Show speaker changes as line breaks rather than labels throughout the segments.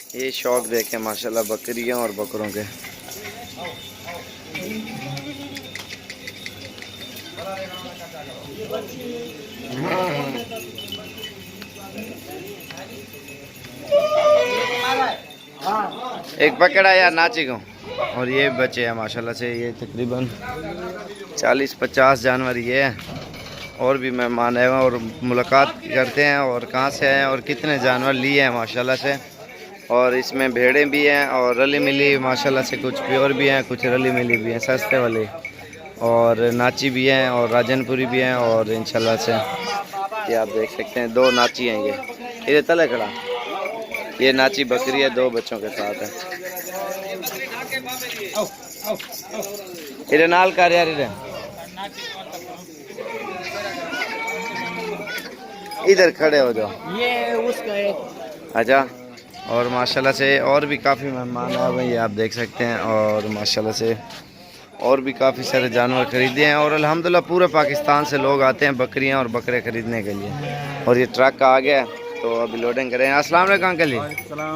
ये शौक देखें माशाल्लाह बकरियों और बकरों के। एक पकड़ा यार नाची को। और ये बच्चे हैं माशाल्लाह से, ये तकरीबन 40-50 जानवर ये है। और भी मेहमान आए हैं और मुलाकात करते हैं और कहाँ से आए हैं और कितने जानवर लिए हैं माशाल्लाह से। और इसमें भेड़ें भी हैं और रली मिली माशाल्लाह से, कुछ प्योर भी हैं, कुछ रली मिली भी हैं सस्ते वाले, और नाची भी हैं और राजनपुरी भी हैं। और इंशाल्लाह से ये आप देख सकते हैं 2 नाची हैं। ये तले खड़ा, ये नाची बकरी है, 2 बच्चों के साथ है। इधर नाल कर यार, इधर खड़े हो जाओ, ये उसका है। अच्छा। और माशाल्लाह से और भी काफ़ी मेहमान आए हुए हैं, आप देख सकते हैं। और माशाल्लाह से और भी काफ़ी सारे जानवर ख़रीदे हैं। और अल्हम्दुलिल्लाह पूरे पाकिस्तान से लोग आते हैं बकरियां और बकरे ख़रीदने के लिए। और ये ट्रक आ गया तो अभी लोडिंग करें। अस्सलाम वालेकुम अंकल जी,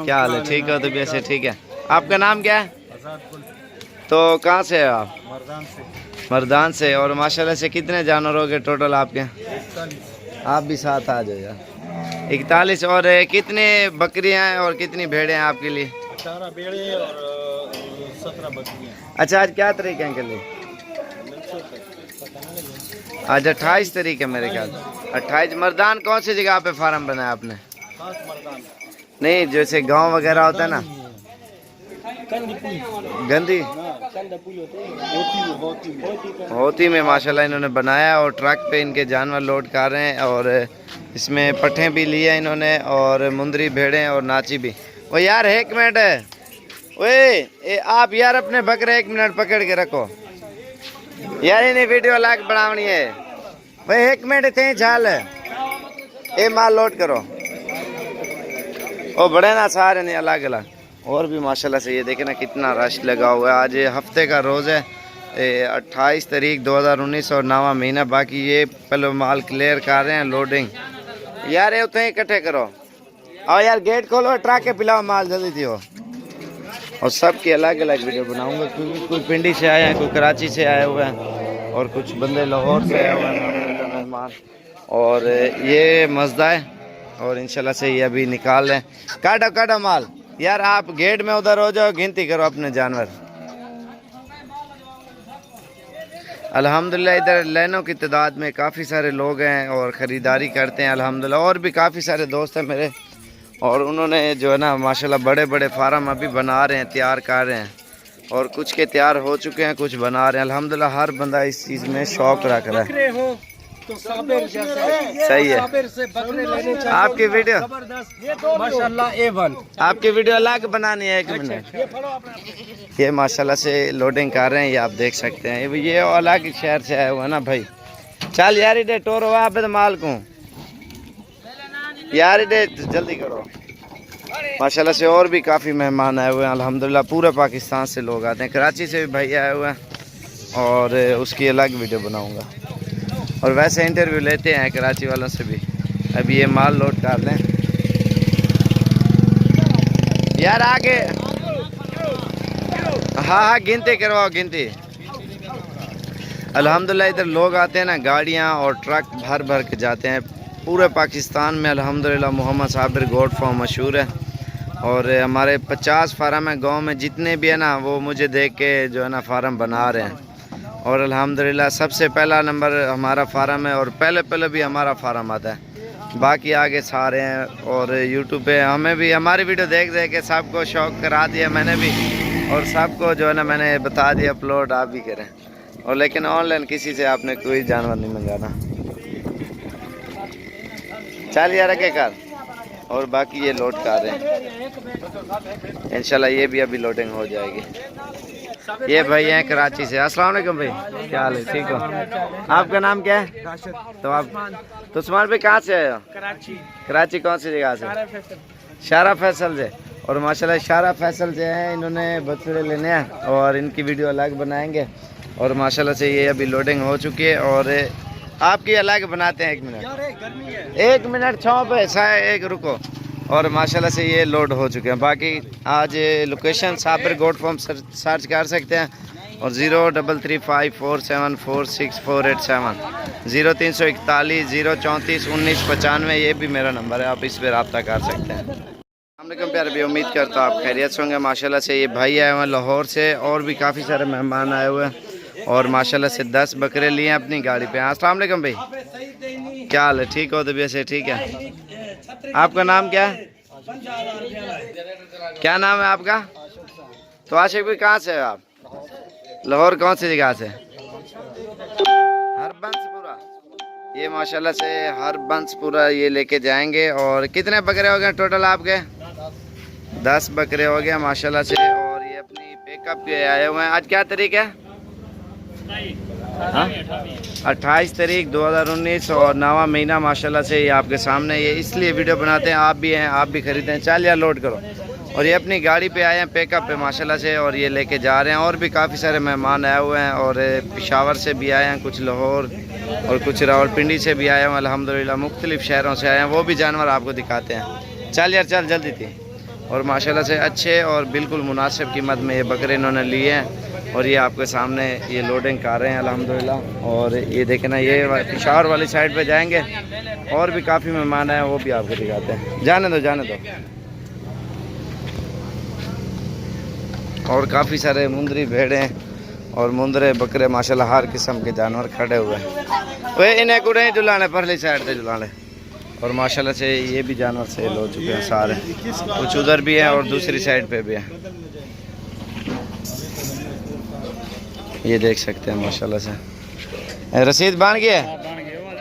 क्या हाल है? ठीक हो? तो वैसे ठीक है। आपका नाम क्या है? तो कहाँ से है आप? मर्दान से। और माशाल्लाह से कितने जानवर हो गए टोटल आपके? आप भी साथ आ जाओ यार। 41। और कितने बकरियां हैं और कितनी भेड़ें हैं आपके लिए?
18 भेड़ें और 17 बकरियां।
अच्छा, आज क्या तारीख है अंकल जी? आज 28 तारीख है मेरे ख्याल। 28। मर्दान कौन सी जगह पे फार्म बनाया आपने? नहीं, जैसे गांव वगैरह होता है ना, गंदी होती में माशाल्लाह इन्होंने बनाया। और ट्रक पे इनके जानवर लोड कर रहे हैं। और इसमें पट्ठे भी लिए इन्होंने और मुंदरी भेड़ें और नाची भी। वो यार 1 मिनट है, ओए आप यार अपने बकरे 1 मिनट पकड़ के रखो यार, इन्हें वीडियो लाइक बनावनी है भाई। 1 मिनट थे झाल ये माल लोड करो। ओ बड़े ना सारे नहीं अलग अलग। और भी माशाल्लाह से ये देखे ना कितना रश लगा हुआ है। आज हफ्ते का रोज़ है, 28 तारीख 2019 और 9वां महीना। बाकी ये पहले माल क्लियर कर रहे हैं, लोडिंग। यार ये उतने इकट्ठे करो और यार गेट खोलो, ट्रक के पिलाओ माल जल्दी थी हो। और सब की अलग अलग वीडियो बनाऊंगा, क्योंकि कोई पिंडी से आए हैं, कोई कराची से आए हुए हैं और कुछ बंदे लाहौर से आए हुए हैं मेहमान। और ये मज़दा है और इंशाल्लाह से ये अभी निकाल रहे हैं। काटो माल यार, आप गेट में उधर हो जाओ, गिनती करो अपने जानवर। अल्हम्दुलिल्लाह इधर लाइनों की तादाद में काफ़ी सारे लोग हैं और ख़रीदारी करते हैं अल्हम्दुलिल्लाह। और भी काफ़ी सारे दोस्त हैं मेरे, और उन्होंने जो है ना माशाल्लाह बड़े बड़े फार्म अभी बना रहे हैं, तैयार कर रहे हैं। और कुछ के तैयार हो चुके हैं, कुछ बना रहे हैं। अल्हम्दुलिल्लाह हर बंदा इस चीज़ में शौक़ रख रहा है।
तो
सही है।
से बकरे लेने चाहिए।
आपकी वीडियो
माशाल्लाह A1।
आपकी वीडियो अलग बनानी है 1 मिनट। ये माशाल्लाह से लोडिंग कर रहे हैं, ये आप देख सकते हैं। ये अलग शहर से आया हुआ ना भाई। चल यार इधर टोर हुआ पे माल को यार, इधर जल्दी करो। माशाल्लाह से और भी काफ़ी मेहमान आए हुए हैं अल्हम्दुलिल्लाह। पूरे पाकिस्तान से लोग आते हैं, कराची से भी भाई आए हुए हैं और उसकी अलग वीडियो बनाऊँगा। और वैसे इंटरव्यू लेते हैं कराची वालों से भी। अभी ये माल लोड कर लें यार आगे। हाँ गिनती करवाओ, गिनती। अल्हम्दुलिल्लाह इधर लोग आते हैं ना, गाड़ियाँ और ट्रक भर भर के जाते हैं पूरे पाकिस्तान में। अल्हम्दुलिल्लाह मोहम्मद साबिर गोट फार्म मशहूर है। और हमारे 50 फार्म है गाँव में, जितने भी है ना वो मुझे देख के जो है ना फार्म बना रहे हैं। और अल्हम्दुलिल्लाह सबसे पहला नंबर हमारा फार्म है और पहले भी हमारा फार्म आता है। बाकी आगे सारे हैं। और यूट्यूब पे हमें भी हमारी वीडियो देख के सबको शौक़ करा दिया मैंने भी, और सबको जो है ना मैंने बता दिया अपलोड आप भी करें। और लेकिन ऑनलाइन किसी से आपने कोई जानवर नहीं मंगाना। चल यार आगे कर। और बाकी ये लोड कर रहे हैं, इंशाल्लाह ये भी अभी लोडिंग हो जाएगी। ये भाई हैं कराची से। अस्सलाम वालेकुम भाई, क्या हाल है? ठीक हो? आपका नाम क्या है? तो आप उस्मान भाई कहाँ से आए हो? कराची कौन सी जगह से? शारा फैसल से। और माशाल्लाह शारा फैसल से हैं, इन्होंने बछड़े लेने हैं और इनकी वीडियो अलग बनाएंगे। और माशाल्लाह से ये अभी लोडिंग हो चुकी है और आपकी अलग बनाते हैं। 1 मिनट 1 मिनट छाँव पे एक रुको। और माशाल्लाह से ये लोड हो चुके हैं। बाकी आज location Sabir goat farm search कर सकते हैं और 0335474647 0341 034 1995 ये भी मेरा नंबर है, आप इस पर रब्ता कर सकते हैं। अस्सलामुअलैकुम प्यारे भी, उम्मीद करता हूँ आप खैरियत से होंगे। माशाल्लाह से ये भाई आए हुए हैं लाहौर से और भी काफ़ी सारे मेहमान आए हुए हैं और माशाल्लाह से 10 बकरे लिए हैं अपनी गाड़ी पे। अस्सलाम वालेकुम भाई, क्या हाल है? ठीक हो? तबीयत से ठीक है? आपका नाम क्या है? क्या नाम है आपका? तो आशिक भाई कहाँ से हो आप? लाहौर कौन सी जगह से? हरबंसपुरा। ये माशाल्लाह से हरबंसपुरा ये लेके जाएंगे। और कितने बकरे हो गए टोटल आपके? 10 बकरे हो गए माशाल्लाह से। और ये अपनी पिकअप पे आए हुए हैं। आज क्या तारीख है? 28 तारीख 2019 और 9वां महीना माशाल्लाह से। ये आपके सामने ये इसलिए वीडियो बनाते हैं, आप भी हैं, आप भी खरीदते हैं। चल यार लोड करो। और ये अपनी गाड़ी पे आए हैं पिकअप पे माशाल्लाह से और ये लेके जा रहे हैं। और भी काफ़ी सारे मेहमान आए हुए हैं और पेशावर से भी आए हैं, कुछ लाहौर और कुछ रावलपिंडी से भी आए हैं अल्हम्दुलिल्लाह, मुख्तलिफ़ शहरों से आए हैं। वो भी जानवर आपको दिखाते हैं। चल यार चल जल्दी थी। और माशाल्लाह से अच्छे और बिल्कुल मुनासिब कीमत में ये बकरे इन्होंने लिए हैं और ये आपके सामने ये लोडिंग कर रहे हैं अल्हम्दुलिल्लाह। और ये देखें ना, ये पेशावर वाली साइड पे जाएंगे और भी काफ़ी मेहमान आए हैं, वो भी आपको दिखाते हैं। जाने दो जाने दो। और काफ़ी सारे मुंदरी भेड़ें और मुंदरे बकरे माशाल्लाह हर किस्म के जानवर खड़े हुए हैं। वे इन्हें कुड़े ही जुलाने परली साइड से जुलाने। और माशाल्लाह से ये भी जानवर सेल हो चुके हैं सारे, कुछ उधर भी हैं और दूसरी साइड पे भी हैं। ये देख सकते हैं माशाल्लाह से। रसीद बन गया?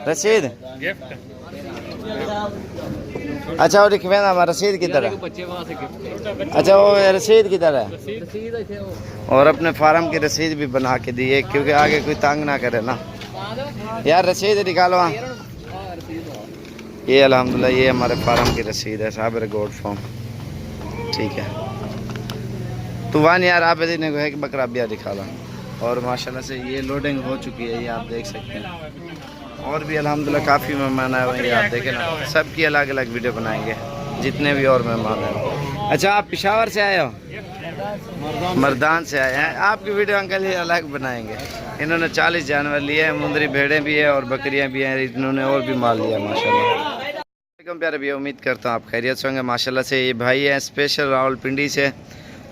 रसीद अच्छा, और हमारा रसीद किधर है? अच्छा वो रसीद किधर है? और अपने फार्म की रसीद भी बना के दी है क्योंकि आगे कोई तंग ना करे ना यार। रसीद निकालो। ये अल्हम्दुलिल्लाह ये हमारे फार्म की रसीद है, साबिर गोट फार्म। ठीक है तूफान यार आप इतने को है कि बकरा बिया दिखा लो। और माशाल्लाह से ये लोडिंग हो चुकी है, ये आप देख सकते हैं। और भी अल्हम्दुलिल्लाह काफ़ी मेहमान आए हुए हैं, आप देखें ना, सबकी अलग अलग वीडियो बनाएंगे जितने भी और मेहमान हैं। अच्छा आप पेशावर से आए हो? मर्दान से आए हैं। आपकी वीडियो अंकल ही अलग बनाएंगे। इन्होंने 40 जानवर लिए हैं, मुंदरी भेड़ें भी है और बकरियां भी हैं, इन्होंने और भी माल लिया माशाल्लाह। प्यारे भैया, उम्मीद करता हूँ आप खैरियत से होंगे। माशाल्लाह से ये भाई हैं स्पेशल रावलपिंडी से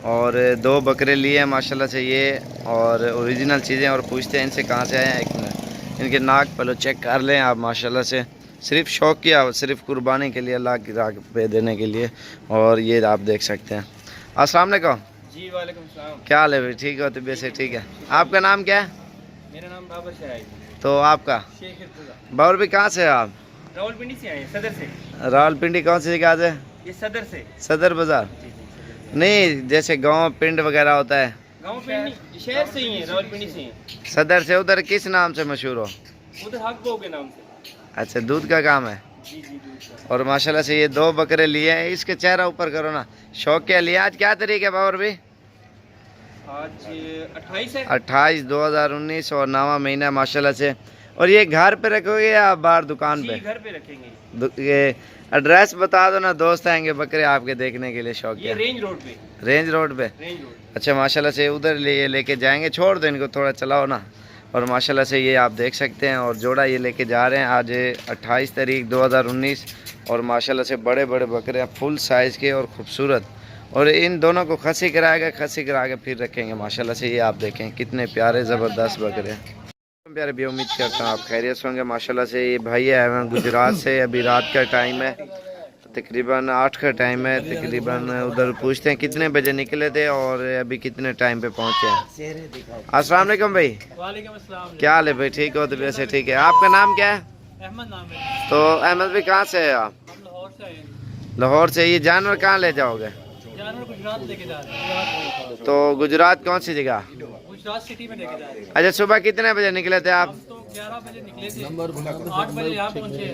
और 2 बकरे लिए हैं माशाल्लाह से ये और ओरिजिनल चीज़ें। और पूछते हैं इनसे कहाँ से आए हैं। एक मिनट इनके नाक पहले चेक कर लें आप माशाल्लाह से। सिर्फ शौक किया, सिर्फ कुर्बानी के लिए, अल्लाह की राह पे देने के लिए। और ये आप देख सकते हैं। अस्सलाम वालेकुम
जी। वालेकुम सलाम।
क्या हाल है भाई? ठीक हो? तबीयत से ठीक है? आपका नाम क्या है?
मेरा नाम बाबर शाह है।
तो आपका? बाबर भी कहाँ से है आप?
रावलपिंडी से आए, सदर से।
रावलपिंडी कौन सी जगह से?
ये सदर से।
सदर बाजार? नहीं जैसे गांव पिंड वगैरह होता है।
गांव पिंड शहर से ही है, रावलपिंडी से ही।
सदर से उधर किस नाम से मशहूर हो?
उधर हक बो के नाम से।
अच्छा दूध का काम है?
जी जी दूध का।
और माशाल्लाह से ये 2 बकरे लिए हैं। इसके चेहरा ऊपर करो ना, शौक क्या लिया? आज क्या तारीख है बाबर भी?
आज 28 है।
28 2019 और 9वां महीना माशाल्लाह से। और ये घर पे रखोगे या बाहर दुकान पे?
घर पे रखेंगे।
ये एड्रेस बता दो ना, दोस्त आएंगे बकरे आपके देखने के लिए। शौक
ये रेंज रोड पे।
रेंज रोड पे?
Range road.
अच्छा माशाल्लाह से उधर लेके जाएंगे। छोड़ दो इनको, थोड़ा चलाओ ना। और माशाल्लाह से ये आप देख सकते हैं और जोड़ा ये लेके जा रहे हैं आज 28 तारीख 2019। और माशाल्लाह से बड़े बड़े बकरे हैं, फुल साइज़ के और ख़ूबसूरत। और इन दोनों को खसी कराएगा, खसी करा के फिर रखेंगे माशाल्लाह से। ये आप देखें कितने प्यारे ज़बरदस्त बकरे हैं प्यारे भी। उम्मीद करता हूँ आप खैरियत से होंगे माशाल्लाह से। ये भाई आए हैं गुजरात से। अभी रात का टाइम है, तकरीबन 8 का टाइम है तकरीबन। उधर पूछते हैं कितने बजे निकले थे और अभी कितने टाइम पे पहुँचे हैं। अस्सलाम वालेकुम भाई।
वालेकुम अस्सलाम।
क्या हाल है भाई? ठीक हो? तबीयत से ठीक है? आपका नाम क्या है?
अहमद नाम है।
तो अहमद भाई कहाँ से है आप?
लाहौर से आए।
लाहौर से। ये जानवर कहाँ ले जाओगे?
जानवर गुजरात लेके जा रहे हैं।
तो गुजरात कौन सी जगह?
गुजरात सिटी में लेके जा रहे हैं।
अच्छा सुबह कितने बजे निकले थे आप?
तो 11 बजे निकले थे, 8 बजे यहाँ पहुँचे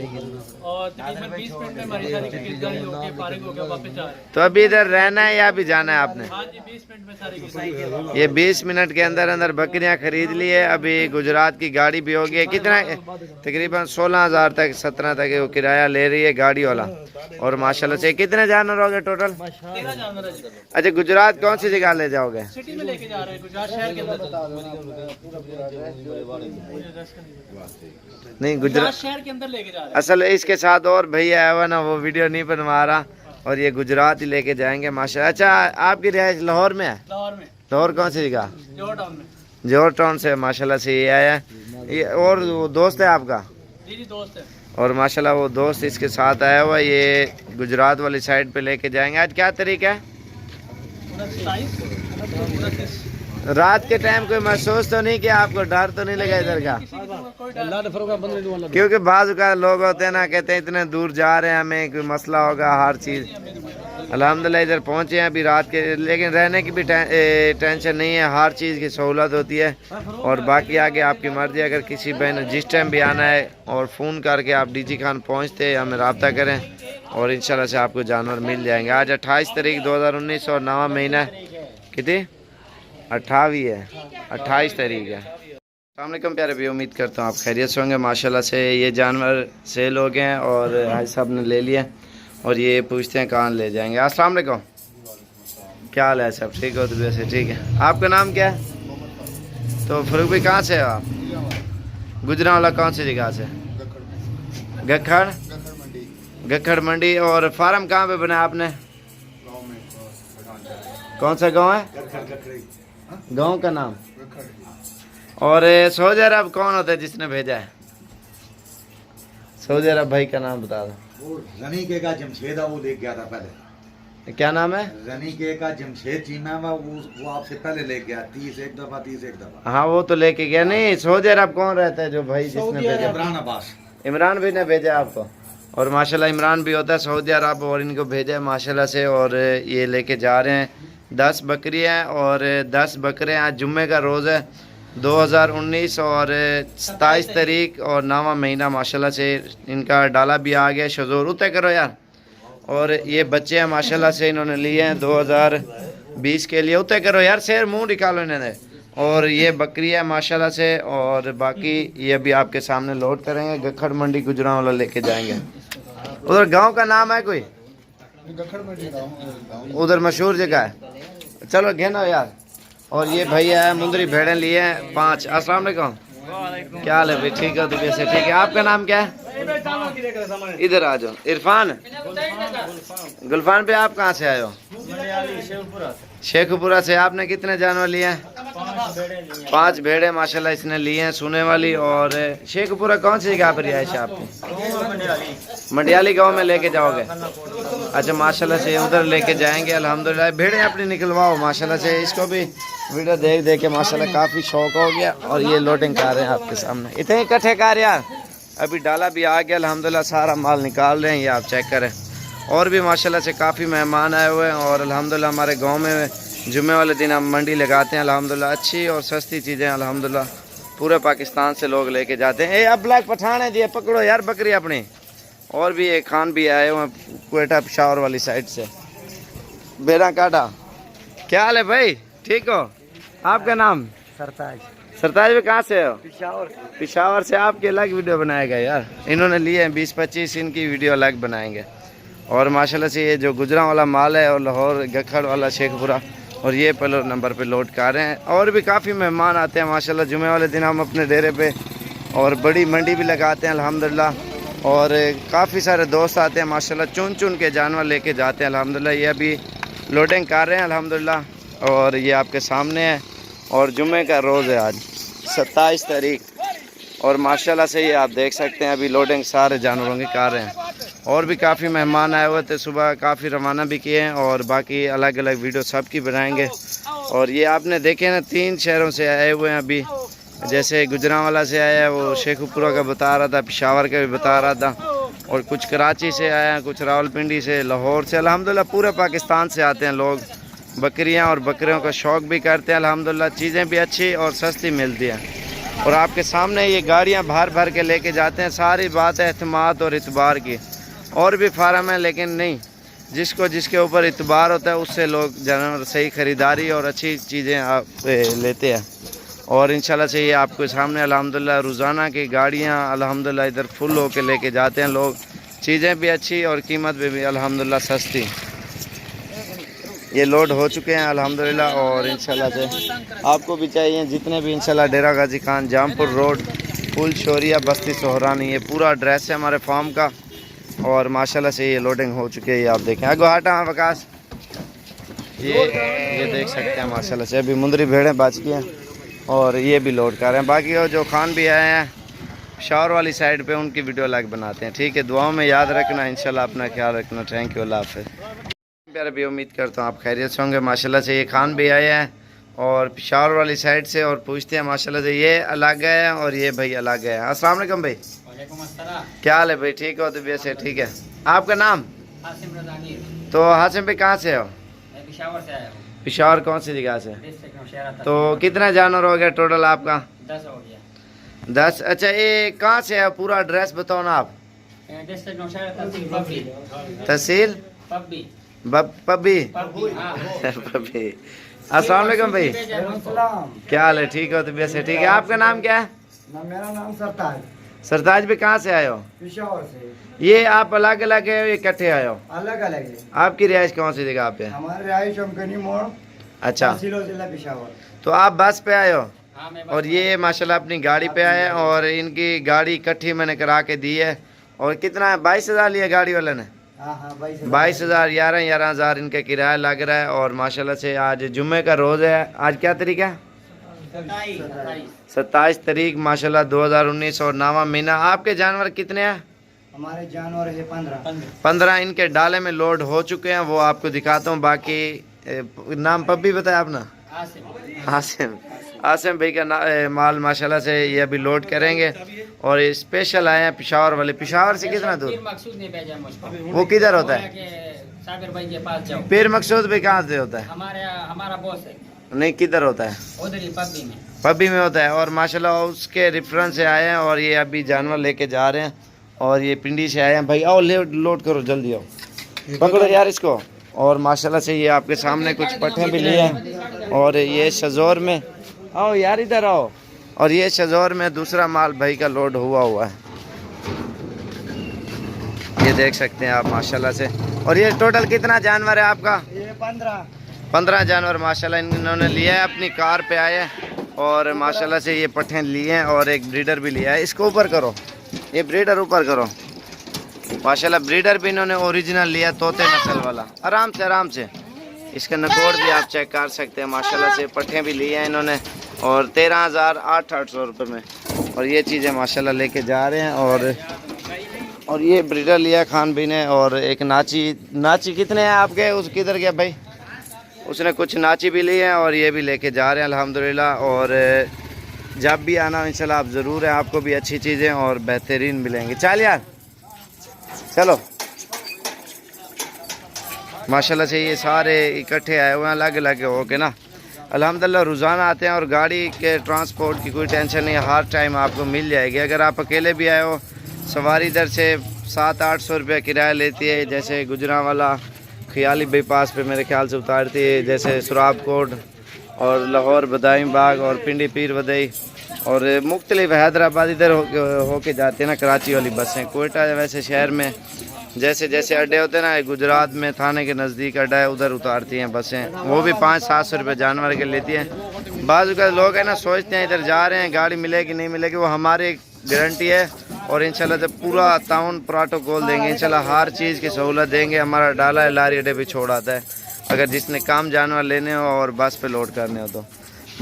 और तकरीबन 20 मिनट में हमारी सारी खरीदारी होके फारिग हो गया, वापस जा रहे हैं।
तो अभी इधर रहना है या अभी जाना है आपने?
हाँ जी, 20 मिनट में सारी खरीदारी।
ये 20 मिनट के अंदर अंदर बकरियां खरीद ली है। अभी गुजरात की गाड़ी भी होगी है। कितना तकरीबन 16,000 तक 17 तक वो किराया ले रही है गाड़ी वाला। और माशाल्लाह से कितने जानवर हो गए टोटल?
13 जानवर है।
अच्छा, गुजरात कौन सी जगह ले जाओगे?
सिटी में लेके जा रहे हैं, गुजरात शहर के अंदर।
नहीं,
गुजरात
गुजरात
शहर के अंदर लेके जा रहे हैं।
असल इसके साथ और भैया आया हुआ ना, वो वीडियो नहीं बनवा रहा और ये गुजरात ही लेके जाएंगे माशाल्लाह। अच्छा, आपकी रिहाइश लाहौर में है?
लाहौर में।
लाहौर कौन सी जगह?
जोहर टाउन में।
जोहर टाउन से माशाल्लाह से ये आया है। ये और वो दोस्त है आपका?
जी दोस्त है।
और माशाल्लाह वो दोस्त इसके साथ आया हुआ, ये गुजरात वाली साइड पे लेके जाएंगे। आज क्या तारीख है?
29।
रात के टाइम कोई महसूस तो नहीं किया आपको? डर तो नहीं लगा इधर का? क्योंकि बाज़ का लोग होते हैं ना, कहते हैं इतने दूर जा रहे हैं, हमें कोई मसला होगा हर चीज़। अल्हम्दुलिल्लाह इधर पहुंचे हैं अभी रात के, लेकिन रहने की भी टेंशन नहीं है, हर चीज़ की सहूलत होती है। और बाकी आगे आपकी मर्ज़ी, अगर किसी बहन जिस टाइम भी आना है और फ़ोन करके आप डीजी खान पहुँचते हैं, हमें रब्ता करें और इंशाल्लाह से आपको जानवर मिल जाएंगे। आज 28 तारीख 2019 और 9वां महीना कितनी 28 है, 28 तारीख है। अस्सलाम वालेकुम प्यारे भी, उम्मीद करता हूँ आप खैरियत से होंगे। माशाल्लाह से ये जानवर सेल हो गए हैं और हाजी साहब ने ले लिया और ये पूछते हैं कहाँ ले जाएंगे। अस्सलाम वालेकुम, क्या हाल है सब? ठीक हो? तो वैसे ठीक है। आपका नाम क्या है? तो फरूक भाई कहाँ से हो आप? गुजरांवाला कौन सी जगह से? गखड़ मंडी। और फार्म कहाँ पे बना आपने? कौन सा गांव है? गांव का नाम? और सऊदी अरब कौन होता है जिसने भेजा है? सऊदी अरब भाई का नाम बता दो।
वो रनी के का जमशेद है, वो लेके गया था पहले।
क्या नाम है?
रनी के का जमशेद चीमा है, वो आपसे पहले लेके गया 30 एक दफा।
हाँ वो तो लेके गया। नहीं, सऊदी अरब कौन रहता है जो भाई जिसने भेजा?
इमरान अब्बास।
इमरान भाई ने भेजा आपको? और माशाल्लाह इमरान भी होता है सऊदी अरब और इनको भेजा है माशाल्लाह से। और ये लेके जा रहे हैं 10 बकरियाँ और 10 बकरे। आज जुम्मे का रोज़ है 2019 और 27 तारीख और 9वां महीना माशाल्लाह से। इनका डाला भी आ गया। शजूर उतर करो यार। और ये बच्चे हैं माशाल्लाह से, इन्होंने लिए हैं 2020 के लिए। उतर करो यार, शेर मुंह निकालो इन्होंने। और ये बकरी है माशाल्लाह से। और बाकी ये भी आपके सामने लोड करेंगे। गखड़ मंडी गुजरांवाला लेके जाएंगे। उधर गांव का नाम है कोई? उधर मशहूर जगह है। चलो घेनो यार। और ये भैया है, मुंदरी भेड़ें लिए हैं 5। अस्सलाम वालेकुम, क्या हाल है भाई? ठीक है? तो वैसे ठीक है। आपका नाम क्या है? इधर आ जाओ। इरफान, गुलफान पे आप कहाँ से आए हो? शेखपुरा से। आपने कितने जानवर लिए हैं? 5 भेड़े माशाल्लाह इसने लिए हैं सुने वाली। और शेखपुरा कौन सी जगह पर रिहाइश है आपकी? मंडियाली गांव में लेके जाओगे? अच्छा माशाल्लाह से उधर लेके जाएंगे अल्हम्दुलिल्लाह। भेड़े अपनी निकलवाओ माशाल्लाह से। इसको भी वीडियो देख देख के माशाल्लाह काफ़ी शौक हो गया। और ये लोडिंग कर रहे हैं आपके सामने, इतने इकट्ठे कर यार। अभी डाला भी आ गया अल्हम्दुलिल्लाह, सारा माल निकाल रहे हैं, ये आप चेक करें। और भी माशाल्लाह से काफ़ी मेहमान आए हुए हैं। और अल्हम्दुलिल्लाह हमारे गांव में जुम्मे वाले दिन हम मंडी लगाते हैं अल्हम्दुलिल्लाह। अच्छी और सस्ती चीज़ें अल्हम्दुलिल्लाह पूरे पाकिस्तान से लोग लेके जाते हैं। अब ब्लैक पठान है जी, पकड़ो यार बकरी अपनी। और भी एक खान भी आए हुए हैं क्वेटा पिशावर वाली साइड से। बेरा काटा, क्या हाल है भाई? ठीक हो? आपका नाम?
सरताज।
सरताज में कहाँ से हो?
पिशावर।
पिशावर से। आपके अलग वीडियो बनाएगा यार, इन्होंने लिए हैं 20-25, इनकी वीडियो अलग बनाएंगे। और माशाल्लाह से ये जो गुजरांवाला माल है और लाहौर गखड़ वाला शेखपुरा, और ये पहले नंबर पे लोड कर रहे हैं। और भी काफ़ी मेहमान आते हैं माशाल्लाह। जुमे वाले दिन हम अपने डेरे पे और बड़ी मंडी भी लगाते हैं अल्हम्दुलिल्लाह। और काफ़ी सारे दोस्त आते हैं माशाल्लाह, चुन चुन के जानवर लेके जाते हैं अल्हम्दुलिल्लाह। ये अभी लोडिंग कर रहे हैं अल्हम्दुलिल्लाह। और ये आपके सामने है। और जुम्मे का रोज़ है आज 27 तारीख। और माशाल्लाह से ये आप देख सकते हैं अभी लोडिंग सारे जानवरों की कर रहे हैं। और भी काफ़ी मेहमान आए हुए थे, सुबह काफ़ी रवाना भी किए हैं। और बाकी अलग अलग वीडियो सब की बनाएंगे। और ये आपने देखे ना 3 शहरों से आए हुए हैं अभी। जैसे गुजरांवाला से आया है, वो शेखपुरा का बता रहा था, पिशावर का भी बता रहा था। और कुछ कराची से आए हैं, कुछ रावलपिंडी से, लाहौर से। अल्हम्दुलिल्लाह पूरे पाकिस्तान से आते हैं लोग। बकरियां और बकरियों का शौक़ भी करते हैं अल्हम्दुलिल्लाह। चीज़ें भी अच्छी और सस्ती मिलती हैं। और आपके सामने ये गाड़ियां भर भर के लेके जाते हैं। सारी बात है एतमाद और इतबार की। और भी फार्म है लेकिन नहीं, जिसको जिसके ऊपर इतबार होता है उससे लोग जानवर सही ख़रीदारी और अच्छी चीज़ें आप लेते हैं। और इंशाल्लाह से ये आपके सामने अल्हम्दुलिल्लाह रोज़ाना की गाड़ियाँ अल्हम्दुलिल्लाह इधर फुल होके लेके जाते हैं लोग। चीज़ें भी अच्छी और कीमत भी अल्हम्दुलिल्लाह सस्ती। ये लोड हो चुके हैं अल्हम्दुलिल्लाह। और इंशाल्लाह से आपको भी चाहिए जितने भी इंशाल्लाह डेरा गाजी खान जामपुर रोड फुल शोरिया बस्ती सोहरानी, ये पूरा एड्रेस है हमारे फार्म का। और माशाल्लाह से ये लोडिंग हो चुकी है। ये आप देखें आगो हटा वकास, ये देख सकते हैं माशाल्लाह से अभी मुंदरी भेड़ें बच गई हैं और ये भी लोड कर रहे हैं। बाकी जो खान भी आए हैं शहर वाली साइड पे उनकी वीडियो लाइक बनाते हैं। ठीक है, दुआओं में याद रखना, इंशाल्लाह अपना ख्याल रखना। थैंक यू, अल्लाह हाफ़िज़। प्यारे भी उम्मीद करता हूँ आप खैरियत से होंगे। माशाल्लाह से ये खान भी आए हैं और पिशावर वाली साइड से और पूछते हैं माशाल्लाह से ये अलग है और ये भाई अलग है। अस्सलाम वालेकुम भाई। क्या हाल है भाई? ठीक हो? तबीयत से ठीक है? आपका नाम? तो हासिम भाई कहाँ से हो?
पिशावर से आया हूँ।
पिशावर कौन सी जगह से? तो कितना जानवर हो गया टोटल आपका?
10 हो गया।
10। अच्छा ये कहाँ से है? पूरा एड्रेस बताओ ना आप। तहसील
पब्बी।
पब्बी।
हाँ।
पब्बी। अस्सलाम वालेकुम भाई। क्या हाल है? ठीक हो? तबीयत से ठीक है? आपका नाम क्या है?
मेरा नाम सरताज।
सरताज भी कहाँ से आए हो?
पिशावर से।
ये आप अलग अलग है इकट्ठे आए हो?
अलग अलग है।
आपकी रिहाइश कौन सी जगह पे?
हमारे रिहाइश शमकनी मोड़,
अच्छा,
जिला पिशावर।
तो आप बस पे आए हो
हाँ, मैं
और ये माशाल्लाह अपनी गाड़ी पे आए हैं और इनकी गाड़ी इकट्ठी मैंने करा के दी है। और कितना है? 22,000 लिया गाड़ी वाले ने?
हाँ
22,000, 11,000 इनका किराया लग रहा है। और माशाल्लाह से आज जुम्मे का रोज़ है। आज क्या तारीख है? 27 तारीख माशाल्लाह 2019 और 9वां महीना। आपके जानवर कितने हैं?
हमारे जानवर है
15 इनके डाले में लोड हो चुके हैं, वो आपको दिखाता हूँ। बाकी नाम पब्बी बताया आपने? हासिम। हासिम भाई का माल माशाल्लाह से ये अभी लोड करेंगे। और ये स्पेशल आए हैं पिशावर वाले। पिशावर से कितना दूर?
मकसूद ने भेजा मुझको।
वो किधर होता है?
साबिर भाई के पास जाओ।
पीर मकसूद भाई कहाँ से होता है?
हमारा बॉस है।
नहीं, किधर होता है?
उधर ही पब्बी में।
पब्बी में होता है। और माशाल्लाह उसके रेफरेंस से आए हैं और ये अभी जानवर लेके जा रहे हैं। और ये पिंडी से आए हैं। भाई आओ लोड करो, जल्दी आओ, पकड़ो यार इसको। और माशाल्लाह से ये आपके सामने कुछ पट्टे भी लिए हैं। और ये शजौर में आओ यार, इधर आओ। और ये शजौर में दूसरा माल भाई का लोड हुआ है, ये देख सकते हैं आप माशाल्लाह से। और ये टोटल कितना जानवर है आपका?
ये 15
जानवर माशाल्लाह इन्होंने लिया है। अपनी कार पे आए हैं और माशाल्लाह से ये पट्टे लिए हैं और एक ब्रीडर भी लिया है। इसको ऊपर करो, ये ब्रीडर ऊपर करो। माशाल्लाह ब्रीडर भी इन्होंने ओरिजिनल लिया, तोते नस्ल वाला। आराम से इसका नकोड़ भी आप चेक कर सकते हैं। माशाल्लाह से पट्टे भी लिए हैं इन्होंने और 13,800 रुपये में। और ये चीज़ें माशाल्लाह लेके जा रहे हैं। और ये ब्रीडर लिया खान भी ने। और एक नाची कितने हैं आपके? उस किधर गया भाई? उसने कुछ नाची भी ली है और ये भी लेके जा रहे हैं अल्हम्दुलिल्लाह। और जब भी आना इंशाल्लाह आप ज़रूर है, आपको भी अच्छी चीज़ें और बेहतरीन मिलेंगी। चल यार चलो। माशाल्लाह से ये सारे इकट्ठे आए हुए हैं अलग अलग हो के ना। अल्हम्दुलिल्लाह रोज़ाना आते हैं और गाड़ी के ट्रांसपोर्ट की कोई टेंशन नहीं है, हर टाइम आपको मिल जाएगी। अगर आप अकेले भी आए हो, सवारी इधर से 700-800 रुपया किराया लेती है। जैसे गुजरांवाला ख्याली बाईपास पे मेरे ख्याल से उतारती है, जैसे सुराब कोट और लाहौर बदायूं बाग और पिंडी पीर वदई और मुख्तलिफ हैदराबाद इधर होके जाते हैं ना कराची वाली बसें। कोयटा वैसे शहर में जैसे जैसे अड्डे होते हैं ना, गुजरात में थाने के नज़दीक अड्डा है, उधर उतारती हैं बसें। वो भी 500-700 रुपये जानवर के लेती हैं। बाज़ का लोग हैं ना सोचते हैं इधर जा रहे हैं गाड़ी मिलेगी नहीं मिलेगी, वो हमारी गारंटी है। और इंशाल्लाह जब पूरा ताउन प्रोटोकॉल देंगे, इंशाल्लाह हर चीज़ की सहूलत देंगे। हमारा डाला है लारी अड्डे भी छोड़ आता है अगर जिसने काम जानवर लेने हो और बस पे लोड करने हो तो।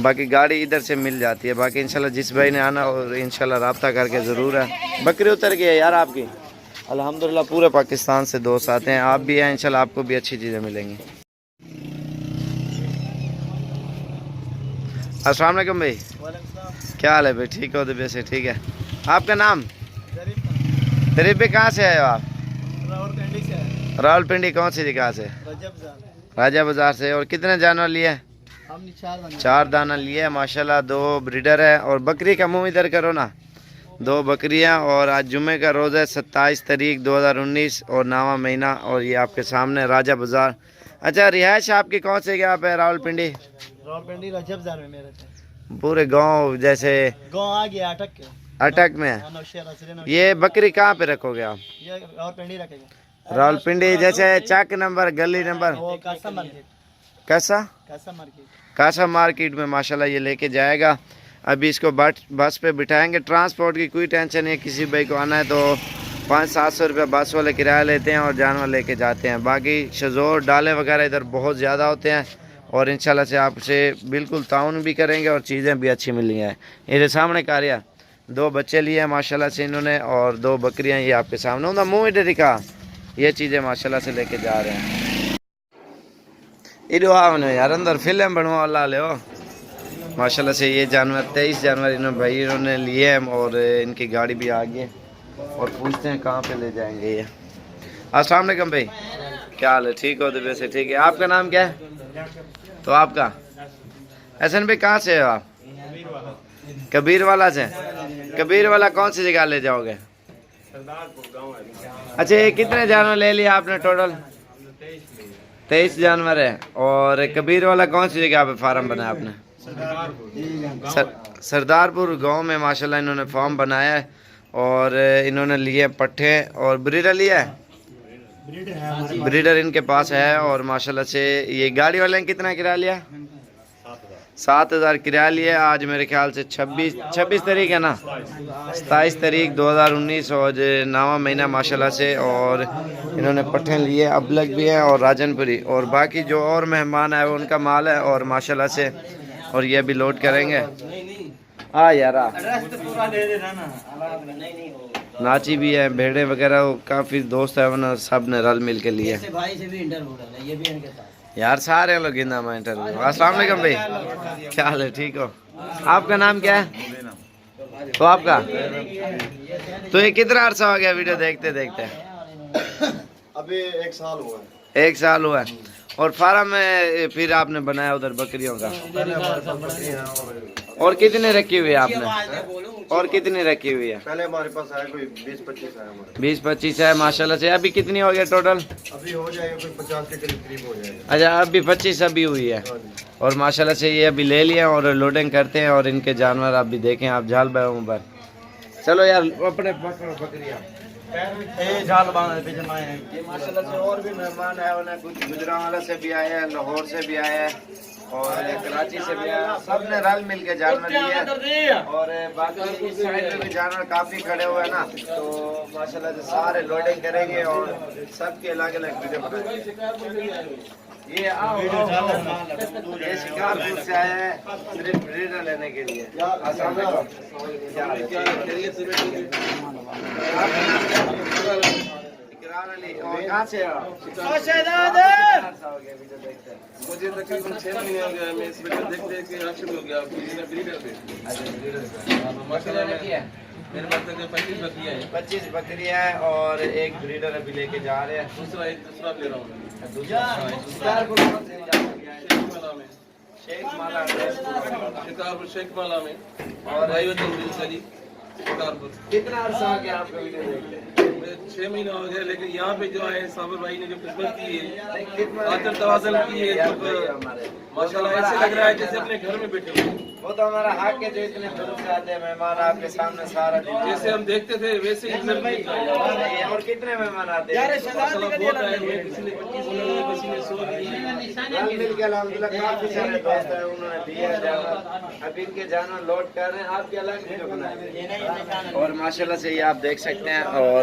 बाकी गाड़ी इधर से मिल जाती है। बाकी इंशाल्लाह जिस भाई ने आना और इंशाल्लाह रब्ता करके ज़रूर है। बकरी उतर गई है यार आपकी? अल्हम्दुलिल्लाह पूरे पाकिस्तान से दोस्त आते हैं, आप भी हैं, इंशाल्लाह आपको भी अच्छी चीज़ें मिलेंगी। अस्सलाम वालेकुम भाई। क्या हाल है भाई? ठीक हो? तबीयत से ठीक है? आपका नाम? तरीफ भाई कहाँ से आए हो आप? रावलपिंडी। कौन सी जगह से? राजा बाजार से। और कितने जानवर लिए? 4 दाना लिए माशाल्लाह। 2 ब्रीडर है और बकरी का मुंह इधर करो ना। 2 बकरियां और आज जुमे का रोज़ है 27 तारीख 2019 और 9वां महीना। और ये आपके सामने राजा बाज़ार। अच्छा, रिहाइश आपकी कौन से जगह पे? रावलपिंडी।
रावलपिंडी रजबदार में मेरे थे।
पूरे गांव जैसे
गाँव आ गया अटक के।
अटक में है। ये बकरी कहाँ पे रखोगे आप?
ये रावलपिंडी रखेगा।
रावलपिंडी जैसे चक नंबर, गली नंबर?
वो कासा मार्केट।
कैसा?
कासा मार्केट।
कासा मार्केट में माशाल्लाह ये लेके जाएगा। अभी इसको बस पे बिठाएंगे। ट्रांसपोर्ट की कोई टेंशन नहीं है। किसी भाई को आना है तो 500-700 रुपये बस वाले किराया लेते हैं और जानवर लेके जाते हैं। बाकी शजोर डाले वगैरह इधर बहुत ज़्यादा होते हैं और इंशाल्लाह से आपसे बिल्कुल ताउन भी करेंगे और चीज़ें भी अच्छी मिली हैं। ये सामने कार्य 2 बच्चे लिए हैं माशाल्लाह से इन्होंने और 2 बकरियां ये आपके सामने। उनका मुँह इधर दिखा। ये चीज़ें माशाल्लाह से लेके जा रहे हैं। इधो आओ यार, अंदर फिल्म बनवा वाला ले हो माशाल्लाह से। ये जानवर 23 जानवर इन्होंने लिए हैं और इनकी गाड़ी भी आ गई है और पूछते हैं कहाँ पे ले जाएंगे ये। अस्सलाम वालेकुम भाई, क्या हाल है? ठीक हो? तो वैसे ठीक है। आपका नाम क्या है? तो आपका हसन भाई कहाँ से हो आप? कबीर वाला से। कबीर वाला कौन सी जगह ले जाओगे? अच्छा, ये कितने जानवर ले लिया आपने टोटल? 23 जानवर है। और कबीर वाला कौन सी जगह पे फार्म बनाया आपने? सरदारपुर गांव में माशाल्लाह इन्होंने फार्म बनाया है और इन्होंने लिए पट्ठे और ब्रीडर लिया है। ब्रीडर इनके पास है और माशाल्लाह से ये गाड़ी वाले ने कितना किराया लिया? 7,000 किराया लिया। आज मेरे ख्याल से 26 तारीख है ना, 27 तारीख 2019 और 9वां महीना माशाल्लाह से। और इन्होंने पट्ठे लिए, अबलग भी हैं और राजनपुरी और बाकी जो और मेहमान आए उनका माल है और माशाल्लाह से। और ये भी लोड करेंगे। हाँ यार, नाची भी है, भेड़े वगैरह काफ़ी दोस्त है उन्होंने सब ने रल मिल के लिए यार। सारे लोग इंतरव्यू। अस्सलाम वालेकुम भाई, क्या हाल है? ठीक हो? आपका नाम क्या है? तो आपका तो ये कितना अर्सा हो गया वीडियो देखते देखते?
अभी 1 साल हुआ।
1 साल हुआ है। और फार्म में फिर आपने बनाया उधर बकरियों का? और कितने रखी हुई है आपने? और कितनी रखी हुई है?
पहले हमारे पास आया कोई 20-25 है हमारे।
20-25 है माशाल्लाह से। अभी कितनी हो गया टोटल?
अभी हो जाएगा कोई 50 के करीब हो जाएगा।
अच्छा, अभी 25 अभी हुई है। और माशाल्लाह से ये अभी ले लिया और लोडिंग करते हैं और इनके जानवर आप भी देखें। आप झाल बैठो पर। चलो यार अपने बकरियाँ
झाल बांध पे जमाए हैं।
ये माशाल्लाह से और भी मेहमान आए उन्हें, कुछ गुजरांवाला से भी आए हैं, लाहौर से भी आए हैं और कराची से भी आए। सब ने रल मिल के जानवर लिए और बाकी इस साइड में भी जानवर काफ़ी खड़े हुए हैं ना, तो माशाल्लाह से सारे लोडिंग करेंगे और सबके अलग अलग वीडियो बनाएंगे। ये आओ ये शिकारपुर से आए हैं सिर्फ ब्रीडर लेने के लिए। अस्सलाम वालेकुम, और कहाँ से हो?
मुझे तकरीबन 6 महीने हो गया। मैं इस वीडियो देख देख के आशिक हो गया ब्रीडर पे। माशाल्लाह मेरे पास तक 25 बकरियां हैं।
25 बकरियां हैं और एक ब्रीडर अभी लेके जा रहे हैं।
दूसरा ले रहा हूँ शिकारपुर शेख माला में और शिकारपुर।
कितना अर्सा हो गया आपको वीडियो देखते?
6 महीने हो गए। लेकिन यहाँ पे जो है साबर भाई ने जो खिदमत की है, आदर तवाज़ुन की है, तो माशाल्लाह ऐसे लग रहा है जैसे अपने घर में बैठे हुए।
वो तो हमारा हक है जो इतने दूर से आते हैं मेहमान आपके सामने सारा दिन।
जैसे हम देखते थे वैसे ही
और कितने मेहमान आते हैं?
किसी ने 25 दिए, किसी ने 100 दिए।
मिल के अल्हम्दुलिल्लाह काफी सारे दोस्त हैं उन्होंने दिया जानवर। अब इनके जानवर लोड कर रहे हैं। आपके अलग वीडियो बनाए और माशाल्लाह से ये आप देख सकते हैं और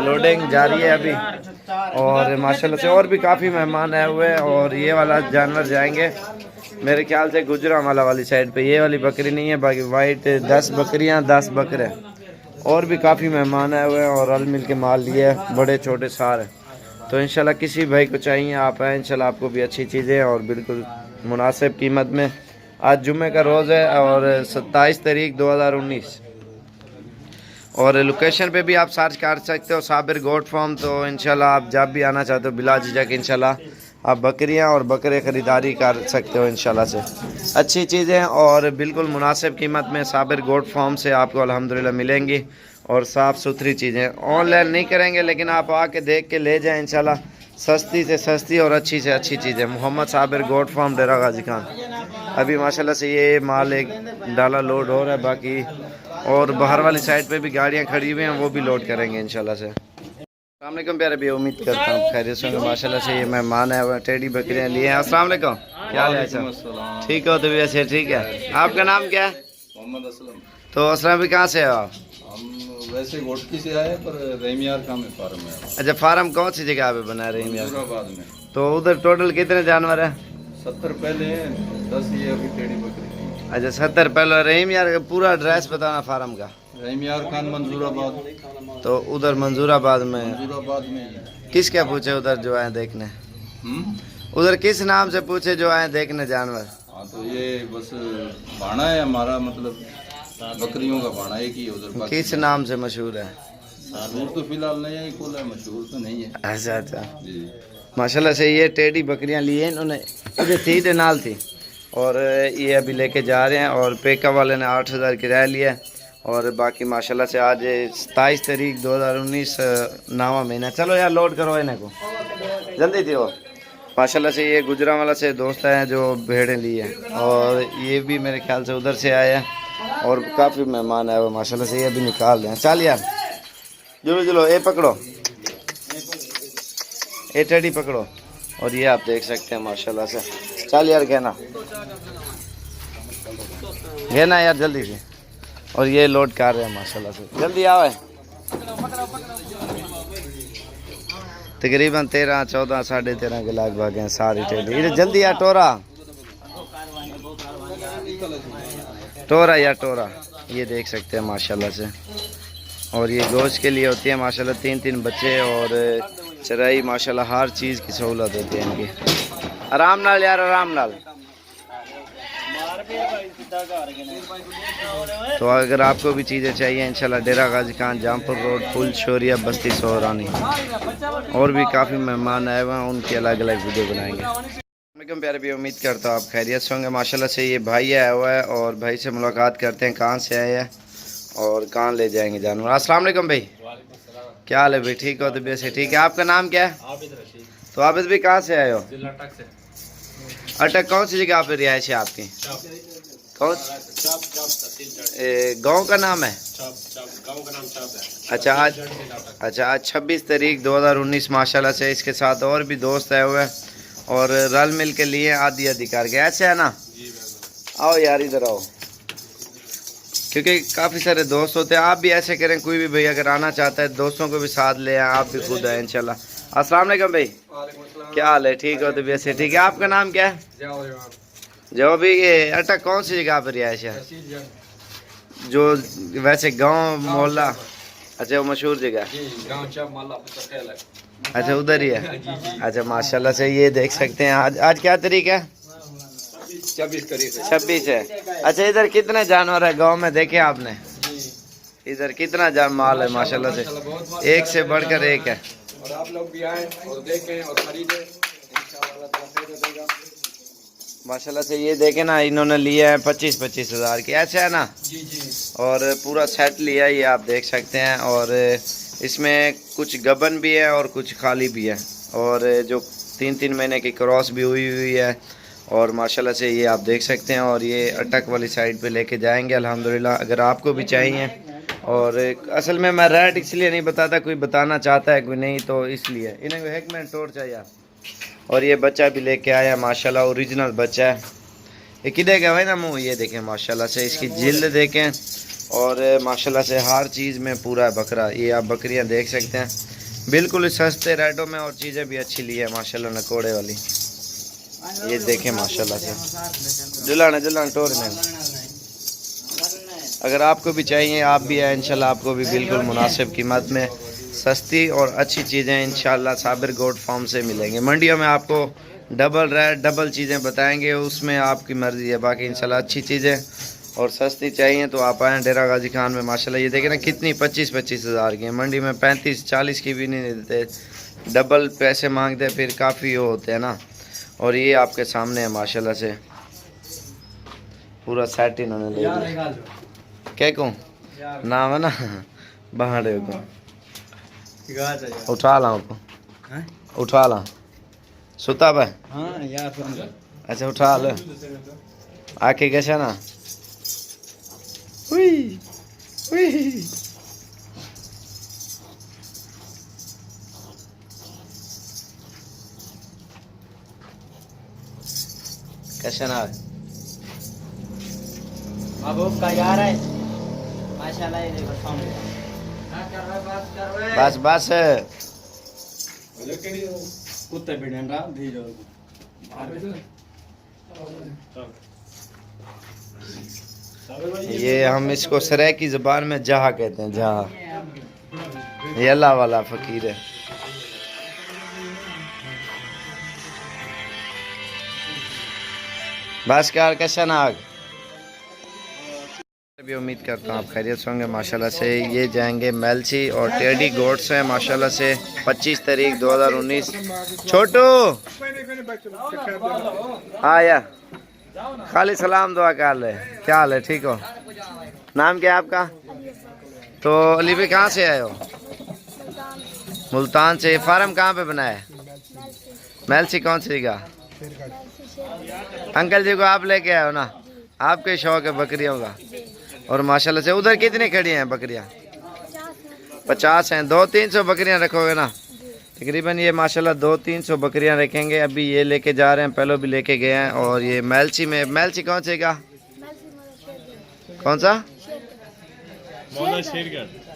लोडिंग जारी है अभी। और माशाल्लाह से और भी काफ़ी मेहमान आए हुए हैं और ये वाला जानवर जाएंगे मेरे ख्याल से गुजरांवाला वाली साइड पे। ये वाली बकरी नहीं है, बाकी वाइट 10 बकरियां 10 बकरे और भी काफ़ी मेहमान आए हुए हैं और रल मिल के माल लिए बड़े छोटे सारे। तो इंशाल्लाह किसी भाई को चाहिए आप आए, इंशाल्लाह आपको भी अच्छी चीज़ें और बिल्कुल मुनासिब कीमत में। आज जुम्मे का रोज़ है और 27 तारीख 2019 और लोकेशन पे भी आप सर्च कर सकते हो साबिर गोट फार्म। तो इंशाल्लाह आप जब भी आना चाहते हो बिला झिझक इंशाल्लाह आप बकरियां और बकरे ख़रीदारी कर सकते हो इंशाल्लाह से। अच्छी चीज़ें और बिल्कुल मुनासिब कीमत में साबिर गोट फार्म से आपको अल्हम्दुलिल्लाह मिलेंगी और साफ़ सुथरी चीज़ें। ऑनलाइन नहीं करेंगे लेकिन आप आके देख के ले जाएँ इंशाल्लाह, सस्ती से सस्ती और अच्छी से अच्छी चीज़ें। मोहम्मद साबिर गोट फार्म डेरा गाजी खान। अभी माशाल्लाह से ये माल एक डाला लोड हो रहा है, बाकी और बाहर वाली साइड पे भी गाड़ियाँ खड़ी हुई हैं, वो भी लोड करेंगे इंशाल्लाह से। अस्सलाम वालेकुम प्यारे भी, उम्मीद करता हूँ खैरियत से होंगे। माशाल्लाह से ये मेहमान है वो टेडी बकरियाँ लिए हैं। अस्सलाम वालेकुम, क्या हाल है सर? ठीक हो तो भी ऐसे ठीक है। आपका नाम क्या है?
मोहम्मद असलम।
तो असलम भी कहाँ से हो आप?
हम वैसे घोटकी से आए पर रहीमियार का में फार्म है।
अच्छा, फार्म कौन सी जगह पे बना रहे हैं?
हैदराबाद में।
तो उधर टोटल कितने जानवर है?
70 पहले हैं, 10 ये अभी टेढ़ी बकरी।
अच्छा 70 पहले। रहीम यार का पूरा एड्रेस बताना फार्म का।
रहीमियार खान मंजूराबाद।
तो उधर मंजूराबाद में
ही है।
किस क्या पूछे उधर जो आए देखने? उधर किस नाम से पूछे जो आए देखने जानवर?
हाँ तो ये बस भाड़ा है हमारा, मतलब बकरियों का भाड़ा एक ही है उधर।
किस नाम से मशहूर है?
मशहूर तो फिलहाल नहीं है, कुल है, मशहूर तो नहीं है।
अच्छा अच्छा,
जी।
माशाल्लाह से ये टेडी बकरियां ली हैं इन्होंने, इधर थी डेनाल थी और ये अभी लेके जा रहे हैं। और पेका वाले ने 8000 किराया लिया और बाकी माशाल्लाह से आज 27 तारीख 2019 9वां महीना। चलो यार लोड करो इन्हें को, जल्दी थी वो। माशाल्लाह से ये गुजरांवाला से दोस्त हैं जो भेड़ें ली हैं और ये भी मेरे ख्याल से उधर से आए हैं और काफ़ी मेहमान आए हुए माशाल्लाह से। ये भी निकाल रहे हैं। चल यार जुलो जुलो, ये पकड़ो, ये टेडी पकड़ो। और ये आप देख सकते हैं माशाल्लाह से। चल यार कहना कहना यार जल्दी से। और ये लोड कर रहे हैं माशाल्लाह से, जल्दी आओ। तकरीबन 13, 14, 13.5 के लगभग हैं सारी टेडी। इधर जल्दी यार, टोरा टोरा यार टोरा। ये देख सकते हैं माशाल्लाह से। और ये गोश्त के लिए होती है माशाल्लाह। 3 बच्चे और चराई माशाल्लाह हर चीज़ की सहूलत होती है इनकी। आराम नाल यार, आराम नाल। तो अगर आपको भी चीज़ें चाहिए इंशाल्लाह डेरा गाजी खान, जामपुर रोड, फुल शोरिया, बस्ती सोहरानी। और भी काफ़ी मेहमान आए हुए हैं, उनकी अलग अलग वीडियो बनाएंगे। वालेकुम प्यारे भी, उम्मीद करता हूँ आप खैरियत से होंगे। माशाल्लाह से ये भाई आया हुआ है और भाई से मुलाकात करते हैं, कहाँ से आए हैं और कहाँ ले जाएंगे जानवर। अस्सलाम वालेकुम भाई, क्या हाल है भाई? ठीक हो तो वैसे ठीक है। आपका नाम क्या है? तो आबिद भी कहाँ से आए हो? अटक कौन सी जगह पे रिहाइश है आपकी? कौन गांव का नाम है? अच्छा आज 26 तारीख 2019 माशाल्लाह से इसके साथ और भी दोस्त आए हुए हैं और रल मिल के लिए आधी आधी करके। ऐसे है ना? आओ यार इधर आओ, क्योंकि काफ़ी सारे दोस्त होते हैं। आप भी ऐसे करें, कोई भी भाई अगर आना चाहता है दोस्तों को भी साथ ले आए, आप भी खुद आए इंशाल्लाह। अस्सलाम वालेकुम भाई, क्या हाल है? ठीक हो तो वैसे ठीक है। आपका नाम क्या है? जो भी ये अटक कौन सी जगह पर रिहाइश है? जो वैसे गांव मोहल्ला, अच्छा वो मशहूर जगह, अच्छा उधर ही है। अच्छा माशाल्लाह से ये देख सकते हैं। आज क्या तारीख है? 26 है। अच्छा इधर कितने जानवर है गांव में देखे आपने? इधर कितना माल है माशाल्लाह से, एक से बढ़कर एक है।
और आप लोग भी आए और देखें और खरीदें,
माशाल्लाह से। ये देखें ना, इन्होंने लिया है 25-25 हज़ार की, ऐसे है ना?
जी जी।
और पूरा सेट लिया है, ये आप देख सकते हैं। और इसमें कुछ गबन भी है और कुछ खाली भी है और जो 3 महीने की क्रॉस भी हुई है। और माशाल्लाह से ये आप देख सकते हैं। और ये अटक वाली साइड पे लेके जाएंगे अल्हम्दुलिल्लाह। अगर आपको भी चाहिए, और असल में मैं रेट इसलिए नहीं बताता, कोई बताना चाहता है कोई नहीं, तो इसलिए इन्हें एक मिनट तोड़ चाहिए। और ये बच्चा भी लेके आया माशाल्लाह, ओरिजिनल बच्चा है। ये किधर का भाई ना मुँह, ये देखें माशाल्लाह से, इसकी जिल्द देखें और माशाल्लाह से हर चीज़ में पूरा है बकरा। ये आप बकरियां देख सकते हैं, बिल्कुल सस्ते रेटों में और चीज़ें भी अच्छी ली है माशाल्लाह, नकोड़े वाली। ये देखें माशाल्लाह से, जुलाना टोर में। अगर आपको भी चाहिए, आप भी आए इंशाल्लाह, आपको भी बिल्कुल मुनासिब कीमत में सस्ती और अच्छी चीज़ें इंशाल्लाह साबिर गोट फार्म से मिलेंगी। मंडियों में आपको डबल रेट डबल चीज़ें बताएंगे, उसमें आपकी मर्ज़ी है। बाकी इंशाल्लाह अच्छी चीज़ें और सस्ती चाहिए तो आप आएँ डेरा गाजी खान में माशाल्लाह। ये देखें ना कितनी 25-25 हज़ार की है, मंडी में 35-40 की भी नहीं देते, डबल पैसे मांगते, फिर काफ़ी वो होते हैं ना। और ये आपके सामने है माशाल्लाह से पूरा सेट इन्होंने ले लिया। क्या कहूँ नाम है ना बाहर को उठा ला उठा ला सुता भाई।
हाँ यार
अच्छा उठा लो आके कैसा ना हुई हुई। कैसा ना
महबूब का यार है माशाल्लाह। ये देखो सामने
बस बस
कुत्ते बिड़न रहा धीरे
ये हम इसको सराय की ज़बान में जहा कहते हैं जहा। ये अल्लाह वाला फ़कीर है। बस कार कैसा नाग भी उम्मीद करता हूँ आप खैरियत से होंगे माशाल्लाह से। ये जाएंगे मेलची और टेडी गोट्स हैं माशाल्लाह से 25 तारीख 2019। छोटू आया खाली सलाम दुआ कर ले। क्या हाल है ठीक हो? नाम क्या है आपका? तो अली भाई कहाँ से आए हो? मुल्तान से। फार्म कहाँ पे बनाया है? मेलची कौन सी का? अंकल जी को आप लेके आए हो ना? आपके शौक है बकरियों का। और माशाल्लाह से उधर कितनी खड़ी हैं बकरियां? 50 हैं। 200-300 बकरियां रखोगे ना तकरीबन? ये माशाल्लाह 200-300 बकरियां रखेंगे। अभी ये लेके जा रहे हैं, पहले भी लेके गए हैं। और ये मेलची में मेलची कौन सी का? कौन सा?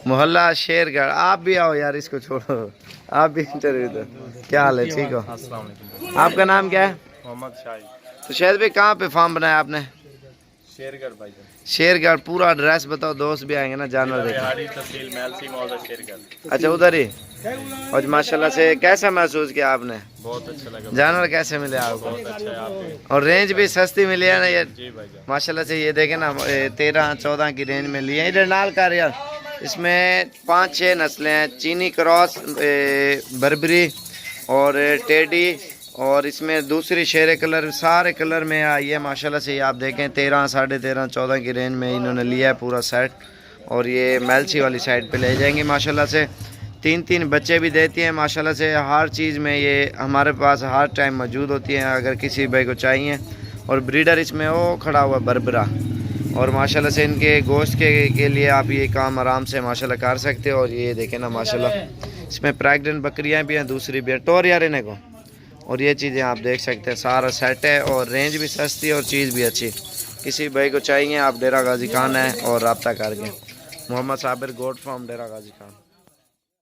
मोहल्ला शेरगढ़। आप भी आओ यार, इसको छोड़ो, आप भी इंटरव्यू दो। क्या हाल है ठीक हो? आपका नाम क्या है?
मोहम्मद शाहिद।
तो शायद भाई कहाँ पे फार्म बनाया आपने?
शेरगढ़ भाई।
शेरगढ़। पूरा एड्रेस बताओ, दोस्त भी आएंगे ना जानवर देखें।
तहसील मेलसी मौजा शेरगढ़।
अच्छा उधर ही। और माशाल्लाह से कैसा महसूस किया आपने?
बहुत अच्छा लगा।
जानवर कैसे मिले आपको?
बहुत अच्छा है आपके।
और रेंज भी सस्ती मिली है ना ये?
जी भाई जान।
माशाल्लाह से ये देखें ना 13-14 की रेंज में लिए। इधर नाल का यार इसमें 5-6 नस्लें हैं, चीनी क्रॉस, बर्बरी और टेडी, और इसमें दूसरी शेर कलर, सारे कलर में आई है माशाल्लाह से। ये आप देखें 13, 13.5, 14 की रेंज में इन्होंने लिया है पूरा सेट। और ये मेलसी वाली साइड पे ले जाएंगे माशाल्लाह से। 3-3 बच्चे भी देती हैं माशाल्लाह से। हर चीज़ में ये हमारे पास हर टाइम मौजूद होती हैं अगर किसी भाई को चाहिए। और ब्रीडर इसमें वो खड़ा हुआ बरबरा। और माशाल्लाह से इनके गोश्त के लिए आप ये काम आराम से माशाल्लाह कर सकते हो। और ये देखें ना माशाल्लाह इसमें प्रेग्नेंट बकरियां भी हैं, दूसरी भी है। टोर यार इन्हें को। और ये चीज़ें आप देख सकते हैं, सारा सेट है और रेंज भी सस्ती है और चीज़ भी अच्छी। किसी भाई को चाहिए आप डेरा गाजी खान है और रब्ता करके। मोहम्मद साबिर गोट फार्म डेरा गाजी खान।